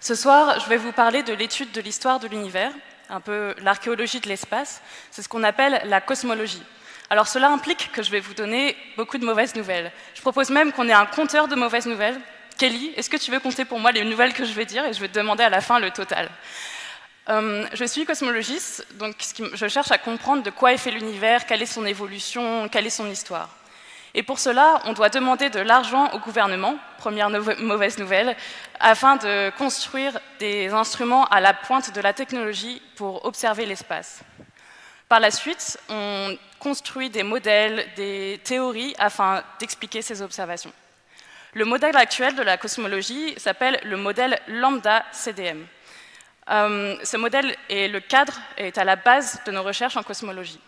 Ce soir, je vais vous parler de l'étude de l'histoire de l'univers, un peu l'archéologie de l'espace. C'est ce qu'on appelle la cosmologie. Alors cela implique que je vais vous donner beaucoup de mauvaises nouvelles. Je propose même qu'on ait un compteur de mauvaises nouvelles. Kelly, est-ce que tu veux compter pour moi les nouvelles que je vais dire et je vais te demander à la fin le total. Je suis cosmologiste, donc je cherche à comprendre de quoi est fait l'univers, quelle est son évolution, quelle est son histoire. Et pour cela, on doit demander de l'argent au gouvernement, première mauvaise nouvelle, afin de construire des instruments à la pointe de la technologie pour observer l'espace. Par la suite, on construit des modèles, des théories afin d'expliquer ces observations. Le modèle actuel de la cosmologie s'appelle le modèle lambda-CDM. Ce modèle et le cadre est à la base de nos recherches en cosmologie.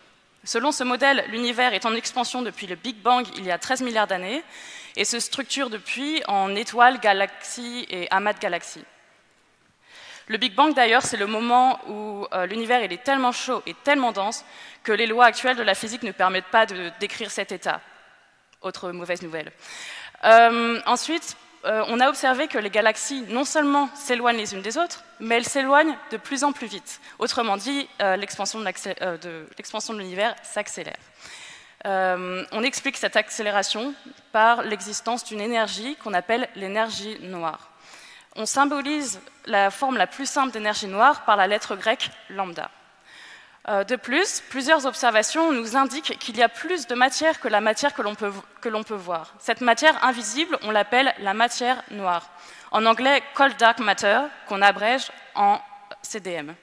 Selon ce modèle, l'univers est en expansion depuis le Big Bang il y a 13 milliards d'années et se structure depuis en étoiles, galaxies et amas de galaxies. Le Big Bang, d'ailleurs, c'est le moment où l'univers est tellement chaud et tellement dense que les lois actuelles de la physique ne permettent pas de décrire cet état. Autre mauvaise nouvelle. Ensuite, on a observé que les galaxies non seulement s'éloignent les unes des autres, mais elles s'éloignent de plus en plus vite. Autrement dit, l'expansion de l'univers s'accélère. On explique cette accélération par l'existence d'une énergie qu'on appelle l'énergie noire. On symbolise la forme la plus simple d'énergie noire par la lettre grecque lambda. De plus, plusieurs observations nous indiquent qu'il y a plus de matière que la matière que l'on peut voir. Cette matière invisible, on l'appelle la matière noire. En anglais, cold dark matter, qu'on abrège en CDM.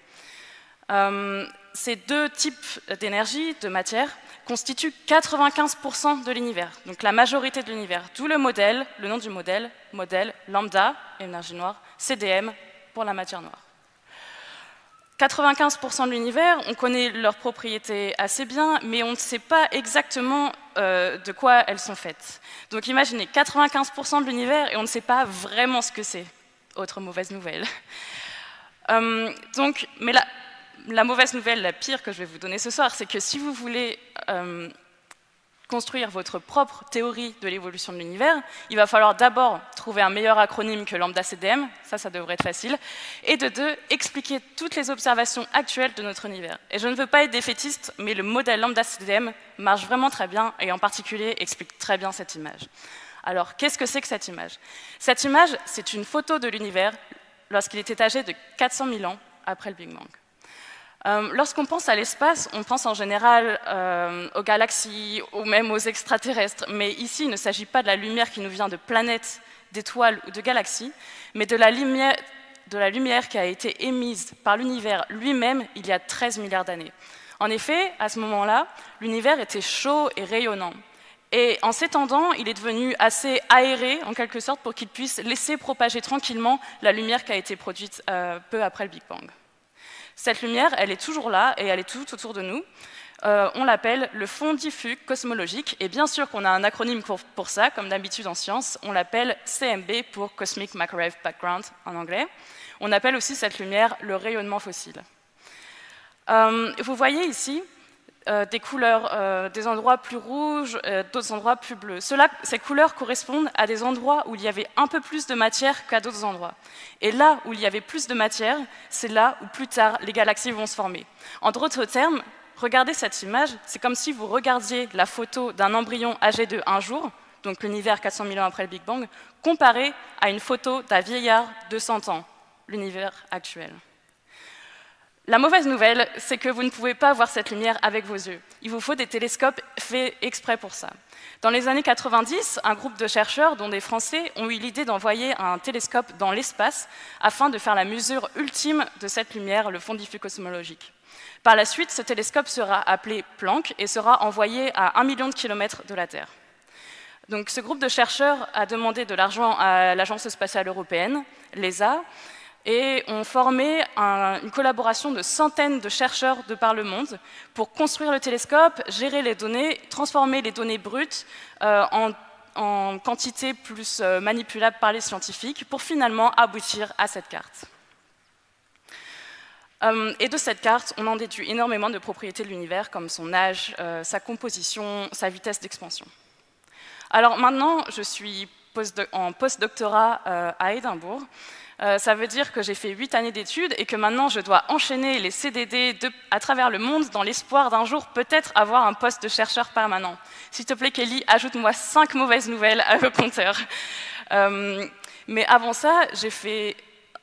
Ces deux types d'énergie, de matière, constituent 95% de l'univers, donc la majorité de l'univers. D'où le nom du modèle lambda, énergie noire, CDM pour la matière noire. 95% de l'univers, on connaît leurs propriétés assez bien, mais on ne sait pas exactement de quoi elles sont faites. Donc imaginez, 95% de l'univers et on ne sait pas vraiment ce que c'est. Autre mauvaise nouvelle. Mais la mauvaise nouvelle, la pire que je vais vous donner ce soir, c'est que si vous voulez construire votre propre théorie de l'évolution de l'univers, il va falloir d'abord trouver un meilleur acronyme que lambda-CDM, ça devrait être facile, et de deux, expliquer toutes les observations actuelles de notre univers. Et je ne veux pas être défaitiste, mais le modèle lambda-CDM marche vraiment très bien, et en particulier explique très bien cette image. Alors, qu'est-ce que c'est que cette image? Cette image, c'est une photo de l'univers lorsqu'il était âgé de 400 000 ans après le Big Bang. Lorsqu'on pense à l'espace, on pense en général aux galaxies ou même aux extraterrestres. Mais ici, il ne s'agit pas de la lumière qui nous vient de planètes, d'étoiles ou de galaxies, mais de la lumière qui a été émise par l'univers lui-même il y a 13 milliards d'années. En effet, à ce moment-là, l'univers était chaud et rayonnant. Et en s'étendant, il est devenu assez aéré, en quelque sorte, pour qu'il puisse laisser propager tranquillement la lumière qui a été produite peu après le Big Bang. Cette lumière, elle est toujours là et elle est tout autour de nous. On l'appelle le fond diffus cosmologique. Et bien sûr qu'on a un acronyme pour ça, comme d'habitude en sciences. On l'appelle CMB pour Cosmic Microwave Background en anglais. On appelle aussi cette lumière le rayonnement fossile. Vous voyez ici des couleurs, des endroits plus rouges, d'autres endroits plus bleus. Ces couleurs correspondent à des endroits où il y avait un peu plus de matière qu'à d'autres endroits. Et là où il y avait plus de matière, c'est là où plus tard les galaxies vont se former. En d'autres termes, regardez cette image, c'est comme si vous regardiez la photo d'un embryon âgé de 1 jour, donc l'univers 400 000 ans après le Big Bang, comparé à une photo d'un vieillard de 100 ans, l'univers actuel. La mauvaise nouvelle, c'est que vous ne pouvez pas voir cette lumière avec vos yeux. Il vous faut des télescopes faits exprès pour ça. Dans les années 90, un groupe de chercheurs, dont des Français, ont eu l'idée d'envoyer un télescope dans l'espace afin de faire la mesure ultime de cette lumière, le fond diffus cosmologique. Par la suite, ce télescope sera appelé Planck et sera envoyé à 1 million de kilomètres de la Terre. Donc, ce groupe de chercheurs a demandé de l'argent à l'Agence spatiale européenne, l'ESA, et ont formé une collaboration de centaines de chercheurs de par le monde pour construire le télescope, gérer les données, transformer les données brutes en quantité plus manipulable par les scientifiques pour finalement aboutir à cette carte. Et de cette carte, on en déduit énormément de propriétés de l'univers comme son âge, sa composition, sa vitesse d'expansion. Alors maintenant, je suis en post-doctorat à Édimbourg. Ça veut dire que j'ai fait 8 années d'études et que maintenant je dois enchaîner les CDD à travers le monde dans l'espoir d'un jour peut-être avoir un poste de chercheur permanent. S'il te plaît Kelly, ajoute-moi 5 mauvaises nouvelles à le compteur. Mais avant ça, j'ai fait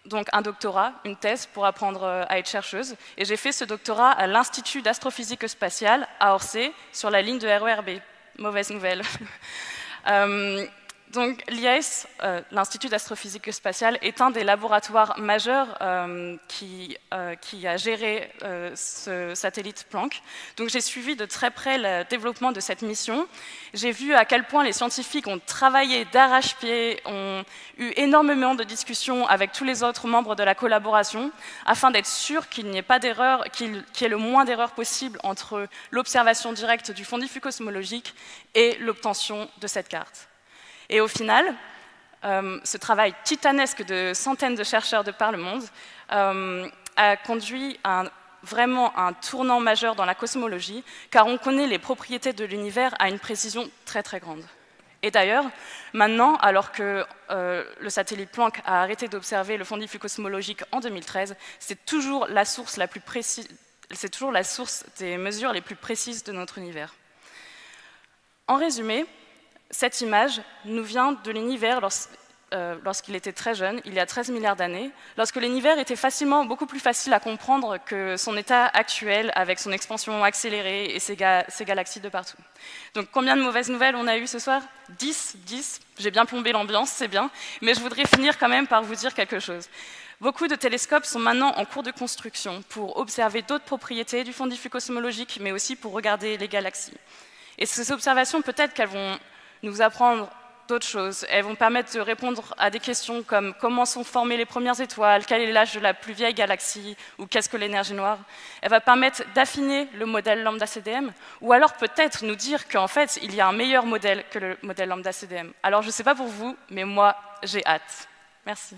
donc un doctorat, une thèse pour apprendre à être chercheuse, et j'ai fait ce doctorat à l'Institut d'astrophysique spatiale à Orsay, sur la ligne de RER B. Mauvaise nouvelle. Donc l'IAS, l'Institut d'astrophysique spatiale, est un des laboratoires majeurs qui a géré ce satellite Planck. Donc j'ai suivi de très près le développement de cette mission. J'ai vu à quel point les scientifiques ont travaillé d'arrache-pied, ont eu énormément de discussions avec tous les autres membres de la collaboration, afin d'être sûr qu'il n'y ait pas d'erreur, qu'il y ait le moins d'erreurs possible entre l'observation directe du fond diffus cosmologique et l'obtention de cette carte. Et au final, ce travail titanesque de centaines de chercheurs de par le monde a conduit à vraiment un tournant majeur dans la cosmologie, car on connaît les propriétés de l'univers à une précision très très grande. Et d'ailleurs, maintenant, alors que le satellite Planck a arrêté d'observer le fond diffus cosmologique en 2013, c'est toujours la source la plus précise, c'est toujours la source des mesures les plus précises de notre univers. En résumé, cette image nous vient de l'univers lorsqu'il était très jeune, il y a 13 milliards d'années, lorsque l'univers était beaucoup plus facile à comprendre que son état actuel, avec son expansion accélérée et ses galaxies de partout. Donc combien de mauvaises nouvelles on a eues ce soir? 10, j'ai bien plombé l'ambiance, c'est bien, mais je voudrais finir quand même par vous dire quelque chose. Beaucoup de télescopes sont maintenant en cours de construction pour observer d'autres propriétés du fond diffus cosmologique, mais aussi pour regarder les galaxies. Et ces observations, peut-être qu'elles vont nous apprendre d'autres choses. Elles vont permettre de répondre à des questions comme comment sont formées les premières étoiles, quel est l'âge de la plus vieille galaxie, ou qu'est-ce que l'énergie noire. Elle va permettre d'affiner le modèle lambda CDM, ou alors peut-être nous dire qu'en fait, il y a un meilleur modèle que le modèle lambda CDM. Alors je ne sais pas pour vous, mais moi, j'ai hâte. Merci.